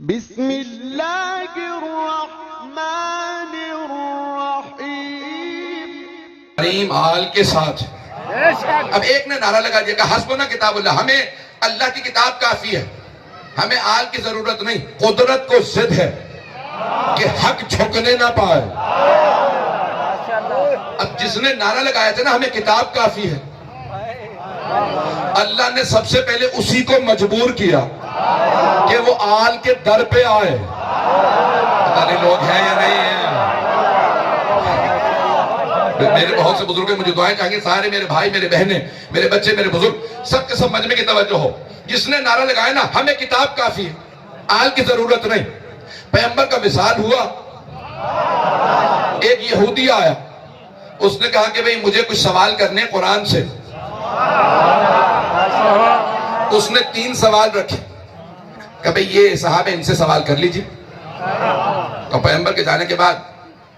बिस्मिल्लाहिर्रहमानिर्रहीम आल के साथ। अब एक ने नारा लगा दिया, हस्बुना किताबुल्लाह, हमें अल्लाह की किताब काफी है, हमें आल की जरूरत नहीं। कुदरत को जिद है कि हक झुकने ना पाए। अब जिसने नारा लगाया था ना हमें किताब काफी है, अल्लाह ने सबसे पहले उसी को मजबूर किया कि वो आल के दर पे आए। पता नहीं लोग हैं या नहीं है। मेरे बहुत से बुजुर्ग मुझे दुआएं चाहिए, सारे मेरे भाई, मेरे बहनें, मेरे बच्चे, मेरे बुजुर्ग, सबके सब मजमे की तवज्जो हो। जिसने नारा लगाया ना हमें किताब काफी है, आल की जरूरत नहीं। पैगंबर का विसाल हुआ, एक यहूदी आया, उसने कहा कि भाई मुझे कुछ सवाल करने कुरान से। उसने 3 सवाल रखे कि भाई ये साहब है, इनसे सवाल कर लीजिए। तो पैगंबर के जाने के बाद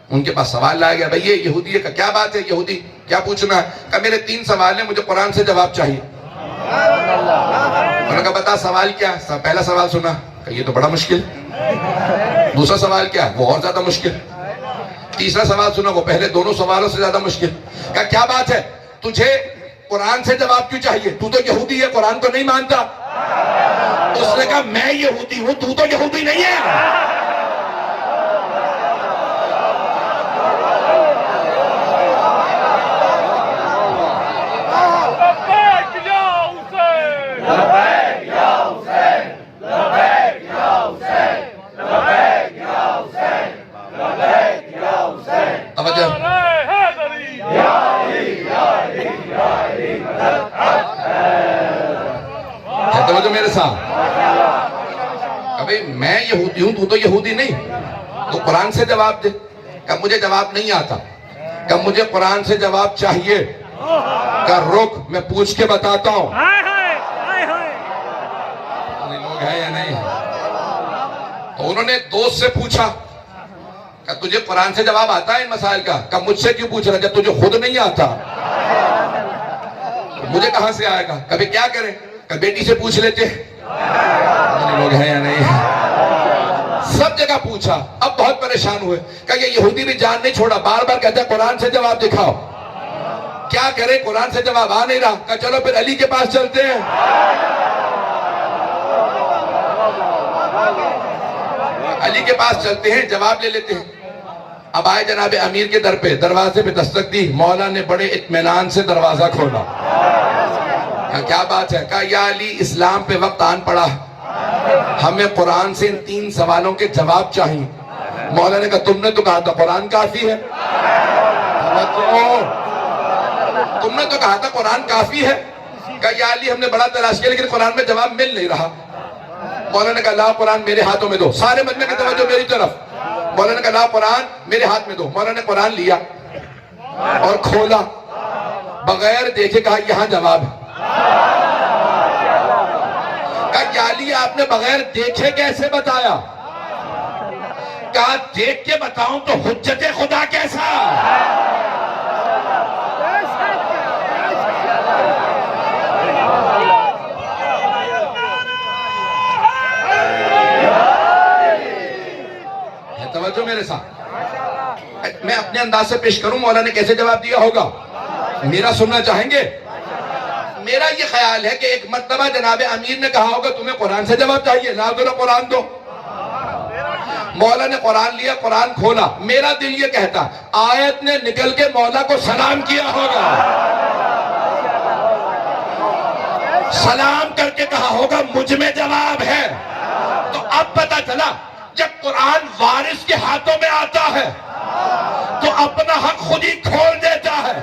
उनके पास सवाल लाया गया, भाई ये यहूदी है, का क्या बात है, यहूदी क्या पूछना है? कहा मेरे 3 सवाल है, मुझे कुरान से जवाब चाहिए। उन्होंने कहा बता सवाल क्या है? पहला सवाल सुना, कहा ये तो बड़ा मुश्किल। दूसरा सवाल क्या है? वो और ज्यादा मुश्किल। तीसरा सवाल सुना, वो पहले दोनों सवालों से ज्यादा मुश्किल। कहा क्या बात है, तुझे कुरान से जवाब क्यों चाहिए? तू तो यहूदी है, कुरान को नहीं मानता। उसने कहा मैं यहूदी हूं, तू तो यहूदी नहीं है। तो मेरे साथ अबे मैं यहूदी हूं, तू तो यहूदी नहीं, तो कुरान से जवाब दे। कब मुझे जवाब नहीं आता, कब मुझे कुरान से जवाब चाहिए। का रुक मैं पूछ के बताता हूं। लोग हैं या नहीं? तो उन्होंने दोस्त से पूछा, क्या तुझे कुरान से जवाब आता है इन मसाइल का? कब मुझसे क्यों पूछ रहा जब तुझे खुद नहीं आता? तो मुझे कहां से आएगा? कभी क्या करें, कभी बेटी से पूछ लेते। लोग हैं या नहीं? सब जगह पूछा, अब बहुत परेशान हुए। क्या ये यहूदी भी जान नहीं छोड़ा, बार बार कहता है कुरान से जवाब दिखाओ। क्या करे, कुरान से जवाब आ नहीं रहा। कहा चलो फिर अली के पास चलते हैं। अली के पास चलते हैं, जवाब ले लेते हैं। अब आए जनाबे अमीर के दर पे, दरवाजे पे दस्तक दी। मौला ने बड़े इत्मीनान से दरवाजा खोला। क्या बात है? कहा या अली इस्लाम पे वक्त आन पड़ा, हमें कुरान से इन 3 सवालों के जवाब चाहिए। मौला ने कहा तुमने तो कहा था कुरान काफी है। तुमने तो कहा था कुरान काफी है। कहा या अली हमने बड़ा तलाश किया लेकिन कुरान में जवाब मिल नहीं रहा। मौला ने कहा ला कुरान मेरे हाथों में दो। सारे मजमे की तवज्जो मेरी तरफ। मौला ने कहा ला कुरान मेरे हाथ में दो। मौला ने कुरान लिया और खोला, बगैर देखे कहा यहां जवाब है। कहा अली आपने बगैर देखे कैसे बताया? कहा देख के बताऊं तो हुज्जते खुदा कैसा? तवज्जो मेरे साथ, मैं अपने अंदाज से पेश करूं मौला ने कैसे जवाब दिया होगा, मेरा सुनना चाहेंगे? मेरा ये ख्याल है कि एक मर्तबा जनाबे अमीर ने कहा होगा तुम्हें कुरान से जवाब चाहिए, ला दो ना कुरान दो। मौला ने कुरान लिया, कुरान खोला। मेरा दिल ये कहता आयत ने निकल के मौला को सलाम किया होगा, सलाम करके कहा होगा मुझ में जवाब है। तो अब पता चला जब कुरान वारिस के हाथों में आता है तो अपना हक खुद ही खोल देता है,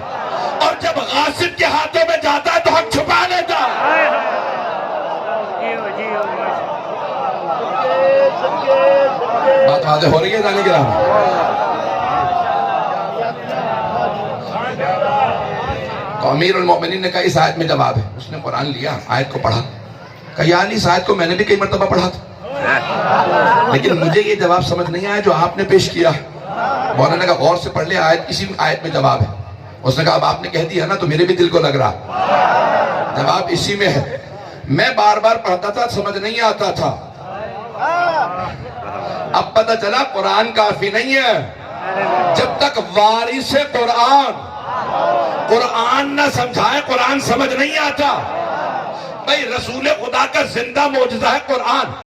और जब गासिब के हाथों में जाता है तो हक छुपा लेता है। बात वाज़ेह हो रही है जाने के राम? तो अमीरुल मोमिनीन ने कहा इस आयत में जवाब है। उसने कुरान लिया, आयत को पढ़ा, कहा यार इस आयत को मैंने भी कई मर्तबा पढ़ा था लेकिन मुझे ये जवाब समझ नहीं आया जो आपने पेश किया। मौलाना ने कहा गौर से पढ़ ले, आयत इसी आयत में जवाब है। उसने कहा अब आपने कह दिया ना तो मेरे भी दिल को लग रहा, जवाब इसी में है। मैं बार बार पढ़ता था, समझ नहीं आता था। अब पता चला कुरान काफी नहीं है, जब तक वारिस कुरान न समझाए कुरान समझ नहीं आता। भाई रसूल खुदा का जिंदा मौजज़ा है कुरान।